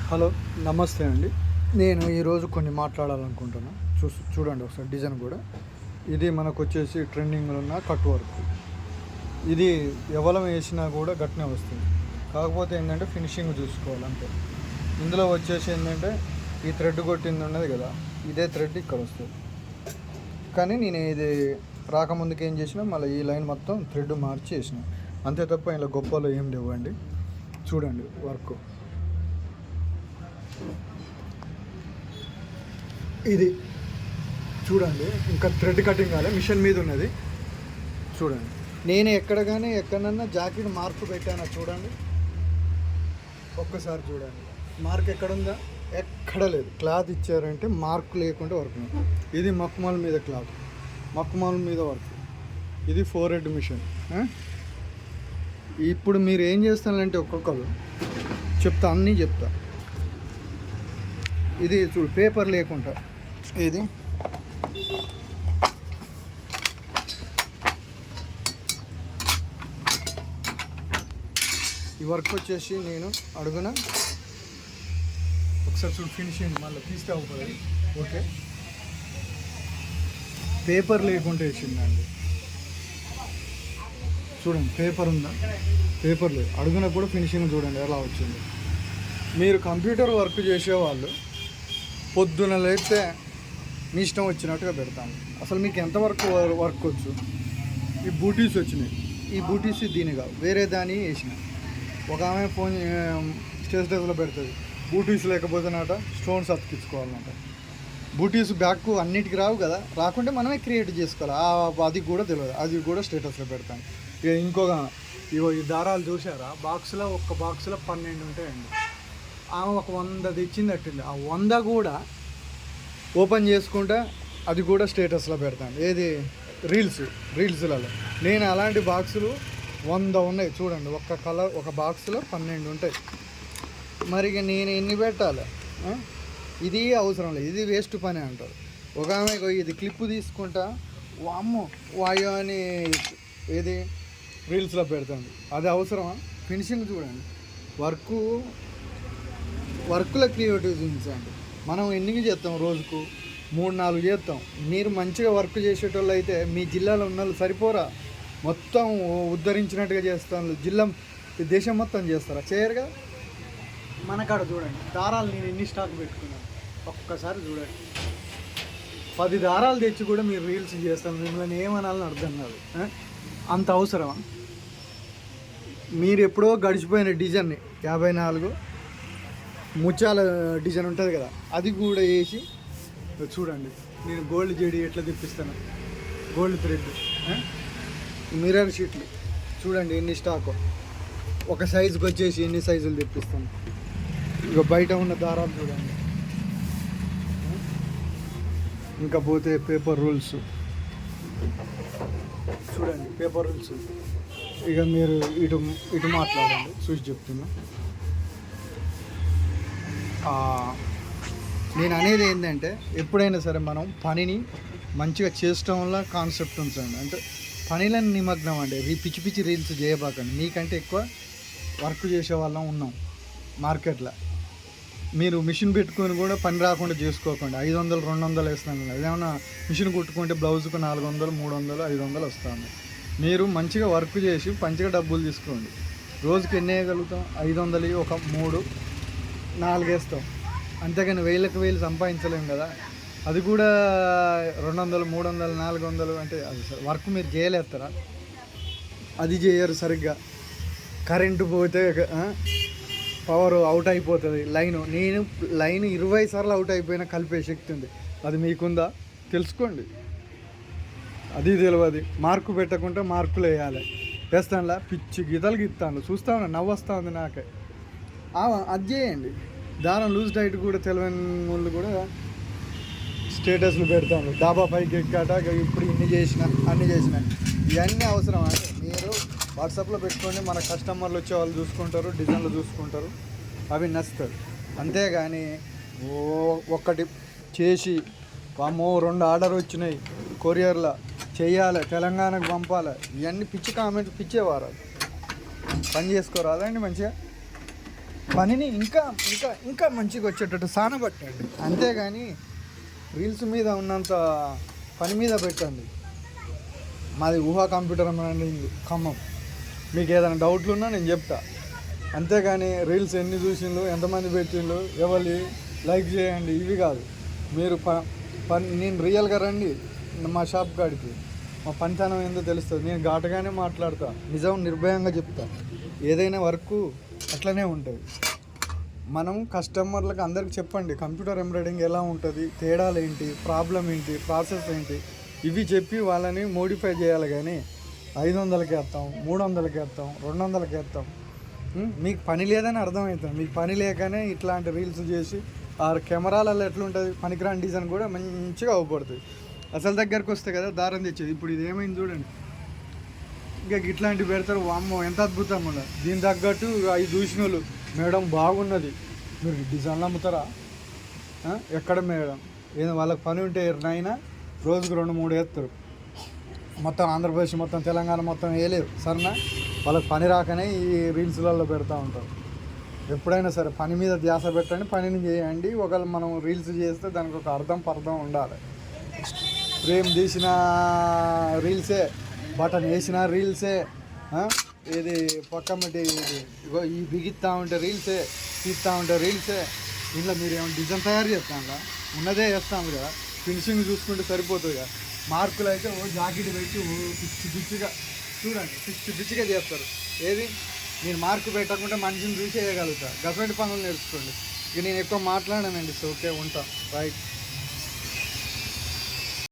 Hello, నమస్తే అండి. నేను ఈరోజు కొన్ని మాట్లాడాలనుకుంటున్నా. చూడండి ఒకసారి డిజైన్ కూడా. ఇది మనకు వచ్చేసి ట్రెండింగ్లో ఉన్న కట్ వర్క్. ఇది ఎవలం వేసినా కూడా గట్టినే వస్తుంది. కాకపోతే ఏంటంటే ఫినిషింగ్ చూసుకోవాలి అంతే. ఇందులో వచ్చేసి ఏంటంటే ఈ థ్రెడ్ కొట్టింది ఉన్నది కదా, ఇదే థ్రెడ్ ఇక్కడ వస్తుంది. కానీ నేను ఇది రాకముందుకు ఏం చేసినా మళ్ళీ ఈ లైన్ మొత్తం థ్రెడ్ మార్చి వేసిన అంతే తప్ప ఇలా గొప్పలో ఏం లేవండి. చూడండి వర్క్ ఇది. చూడండి ఇంకా థ్రెడ్ కటింగ్ కాలే, మిషన్ మీద ఉన్నది. చూడండి నేను ఎక్కడన్నా జాకెట్ మార్క్ పెట్టానా చూడండి. ఒక్కసారి చూడండి మార్క్ ఎక్కడుందా, ఎక్కడ లేదు. క్లాత్ ఇచ్చారంటే మార్క్ లేకుండా వర్క్. ఇది మక్మాల్ మీద క్లాత్, మక్మాల్ మీద వర్క్. ఇది 4 హెడ్ మిషన్. ఇప్పుడు మీరు ఏం చేస్తానంటే ఒక్కొక్కరు చెప్తా, అన్నీ చెప్తా. ఇది చూడు పేపర్ లేకుండా, ఇది ఈ వర్క్ వచ్చేసి నేను అడుగున ఒకసారి చూడు ఫినిషింగ్ మళ్ళీ తీస్తే అవుతుంది. ఓకే, పేపర్ లేకుండా వేసిందండి. చూడండి పేపర్ ఉందా, పేపర్ లేదు. అడుగున కూడా ఫినిషింగ్ చూడండి ఎలా వచ్చింది. మీరు కంప్యూటర్ వర్క్ చేసేవాళ్ళు పొద్దున లేస్తే మీ ఇష్టం వచ్చినట్టుగా పెడతాను. అసలు మీకు ఎంతవరకు వర్క్ వచ్చు. ఈ బూటీస్ వచ్చినాయి, ఈ బూటీస్ దీనిగా వేరే దాన్ని వేసిన. ఒక ఆమె ఫోన్ స్టేజ్లో పెడుతుంది, బూటీస్ లేకపోతేనట స్టోన్స్ అతికించుకోవాలన్నమాట. బూటీస్ బ్యాక్ అన్నిటికి రావు కదా, రాకుంటే మనమే క్రియేట్ చేసుకోవాలి. అది కూడా తెలియదు, అది కూడా స్టేటస్లో పెడతాను. ఇక ఇంకొక ఈ దారాలు చూసారా, బాక్స్లో ఒక్క బాక్స్లో 12 ఉంటాయండి. ఆమె ఒక 100 తెచ్చింది అట్టింది. ఆ 100 కూడా ఓపెన్ చేసుకుంటా అది కూడా స్టేటస్లో పెడతాను. ఏది రీల్స్లలో నేను అలాంటి బాక్సులు 100 ఉన్నాయి చూడండి. ఒక్క కలర్ ఒక బాక్స్లో 12 ఉంటాయి. మరి ఇక నేను ఎన్ని పెట్టాలి? ఇది అవసరం లేదు, ఇది వేస్ట్ పని అంటారు. ఒక ఆమె ఇది క్లిప్ తీసుకుంటా వామ్మో వాయో అని ఏది రీల్స్లో పెడతాను. అది అవసరమా? ఫినిషింగ్ చూడండి, వర్క్లో క్రియేటివ్ చూపించండి. మనం ఎన్ని చేస్తాం, రోజుకు 3-4 చేస్తాం. మీరు మంచిగా వర్క్ చేసేటోళ్ళు అయితే మీ జిల్లాలో ఉన్న వాళ్ళు సరిపోరా, మొత్తం ఉద్ధరించినట్టుగా చేస్తాను. దేశం మొత్తం చేస్తారా? చేయరు కదా. మనకాడ చూడండి దారాలు నేను ఎన్ని స్టాక్ పెట్టుకున్నాను ఒక్కసారి చూడండి. 10 దారాలు తెచ్చి కూడా మీరు రీల్స్ చేస్తాను. మిమ్మల్ని ఏమనాలని అర్థం కాదు. అంత అవసరమా? మీరు ఎప్పుడో గడిచిపోయిన డిజైన్ని 54 ముత్యాల డిజైన్ ఉంటుంది కదా, అది కూడా వేసి చూడండి. నేను గోల్డ్ జెడి ఎట్లా తెప్పిస్తాను, గోల్డ్ థ్రెడ్, మిర్రర్ షీట్లు చూడండి ఎన్ని స్టాక్. ఒక సైజుకి వచ్చేసి ఎన్ని సైజులు తెప్పిస్తాను. ఇక బయట ఉన్న దారాలు చూడండి. ఇంకా పోతే పేపర్ రూల్స్ చూడండి, పేపర్ రూల్స్. ఇక మీరు ఇటు మాట్లాడండి, చూసి చెప్తున్నా. నేను అనేది ఏంటంటే ఎప్పుడైనా సరే మనం పనిని మంచిగా చేయడం వల్ల కాన్సెప్ట్ ఉంచండి. అంటే పనిలను నిమగ్నం అండి. పిచ్చి పిచ్చి రీల్స్ చేయబాకండి. మీకంటే ఎక్కువ వర్క్ చేసే వాళ్ళం ఉన్నాం మార్కెట్లో. మీరు మిషన్ పెట్టుకొని కూడా పని రాకుండా చేసుకోకండి. 500 200 వేస్తున్నాను. అదేమన్నా మిషన్ కుట్టుకుంటే బ్లౌజ్కు 400 300 500 వస్తుంది. మీరు మంచిగా వర్క్ చేసి మంచిగా డబ్బులు తీసుకోండి. రోజుకి ఎన్ని వేయగలుగుతాం? 500 ఒక 3-4 వేస్తాం. అంతేగాని 1000 సంపాదించలేము కదా. అది కూడా 200 300 400 అంటే అది వర్క్ మీరు చేయలేస్తారా? అది చేయరు సరిగ్గా. కరెంటు పోతే పవర్ అవుట్ అయిపోతుంది. నేను లైన్ 20 సార్లు అవుట్ అయిపోయినా కలిపే శక్తి ఉంది. అది మీకుందా? తెలుసుకోండి. అది తెలియదు. మార్కు పెట్టకుండా మార్కులు వేయాలి. వేస్తానులా పిచ్చి గీతలు గీస్తాను. చూస్తా ఉన్నా, నవ్వు వస్తూ ఉంది నాకే. అది చేయండి. దారం లూజ్ డైట్ కూడా తెలియని వాళ్ళు కూడా స్టేటస్లు పెడతాను. డాబా పైకి ఎక్కాట ఇప్పుడు అన్ని చేసిన. ఇవన్నీ అవసరం అంటే మీరు వాట్సాప్లో పెట్టుకోండి. మన కస్టమర్లు వచ్చే వాళ్ళు చూసుకుంటారు, డిజైన్లు చూసుకుంటారు, అవి నచ్చుతారు. అంతేగాని ఒక్కటి చేసి వామ్మో 2 ఆర్డర్ వచ్చినాయి కొరియర్లో చెయ్యాలి, తెలంగాణకు పంపాలి, ఇవన్నీ పిచ్చి కామెంట్స్, పిచ్చేవారు. పని చేసుకోరాదండి మంచిగా. పనిని ఇంకా ఇంకా ఇంకా మంచిగా వచ్చేటట్టు సానబట్టండి, అంతేగాని రీల్స్ మీద ఉన్నంత పని మీద పెట్టండి. మాది ఊహా కంప్యూటర్ అనండి ఖమ్మం, మీకు ఏదైనా డౌట్లు ఉన్నా నేను చెప్తా. అంతేగాని రీల్స్ ఎన్ని చూసిండ్రు, ఎంతమంది పెట్టిండ్రు, ఎవరి లైక్ చేయండి ఇవి కాదు. మీరు నేను రియల్గా రండి మా షాప్ కాడికి, మా పనితనం ఏందో తెలుస్తుంది. నేను ఘాటుగానే మాట్లాడతా, నిజం నిర్భయంగా చెప్తా. ఏదైనా వర్క్ అట్లనే ఉంటుంది. మనం కస్టమర్లకు అందరికి చెప్పండి కంప్యూటర్ ఎంబ్రాయిడింగ్ ఎలా ఉంటుంది, తేడాలు ఏంటి, ప్రాబ్లం ఏంటి, ప్రాసెస్ ఏంటి, ఇవి చెప్పి వాళ్ళని మోడిఫై చేయాలి. కానీ 500కి వేస్తాం, 300కి వేస్తాం, 200కి వేస్తాం. మీకు పని లేదని అర్థమవుతుంది. మీకు పని లేకనే ఇట్లాంటి రీల్స్ చేసి ఆ కెమెరాలలో ఎట్లుంటుంది పనికిరాని డిజైన్ కూడా మంచిగా అవ్వబడుతుంది. అసలు దగ్గరకు వస్తే కదా దారం తెచ్చేది. ఇప్పుడు ఇది ఏమైంది చూడండి, ఇంకా ఇట్లాంటివి పెడతారు. వామ్మో ఎంత అద్భుతం ఉన్నది. దీని తగ్గట్టు అవి చూసిన వాళ్ళు మేడం బాగున్నది, మీరు డిజైన్లు అమ్ముతారా, ఎక్కడ మేడం ఏదో వాళ్ళకి పని ఉంటే నైనా రోజుకు 2-3 వేస్తారు. మొత్తం ఆంధ్రప్రదేశ్ మొత్తం తెలంగాణ మొత్తం వేయలేవు సరేనా. వాళ్ళకి పని రాకనే ఈ రీల్స్లలో పెడతా ఉంటారు. ఎప్పుడైనా సరే పని మీద ధ్యాస పెట్టండి, పనిని చేయండి. ఒకవేళ మనం రీల్స్ చేస్తే దానికి ఒక అర్థం ఉండాలి. ఫ్రేమ్ తీసిన రీల్సే, బటన్ వేసిన రీల్సే, ఇది పక్కమటి ఇగో ఈ బిగిస్తూ ఉంటే రీల్సే, తీస్తూ ఉంటే రీల్సే. ఇంట్లో మీరు ఏమైనా డిజైన్ తయారు చేస్తాం ఉన్నదే వేస్తాము కదా, ఫినిషింగ్ చూసుకుంటే సరిపోతుంది కదా. మార్కులు అయితే జాకెట్ పెట్టి పిచ్చిగా చూడండి, పిచ్చిగా చేస్తారు. ఏది నేను మార్కు పెట్టకుండా మనిషిని చూసి వేయగలుగుతా. గవర్నమెంట్ పనులు నేర్చుకోండి. ఇక నేను ఎక్కువ మాట్లాడానండి. సో ఓకే, ఉంటా, రైట్.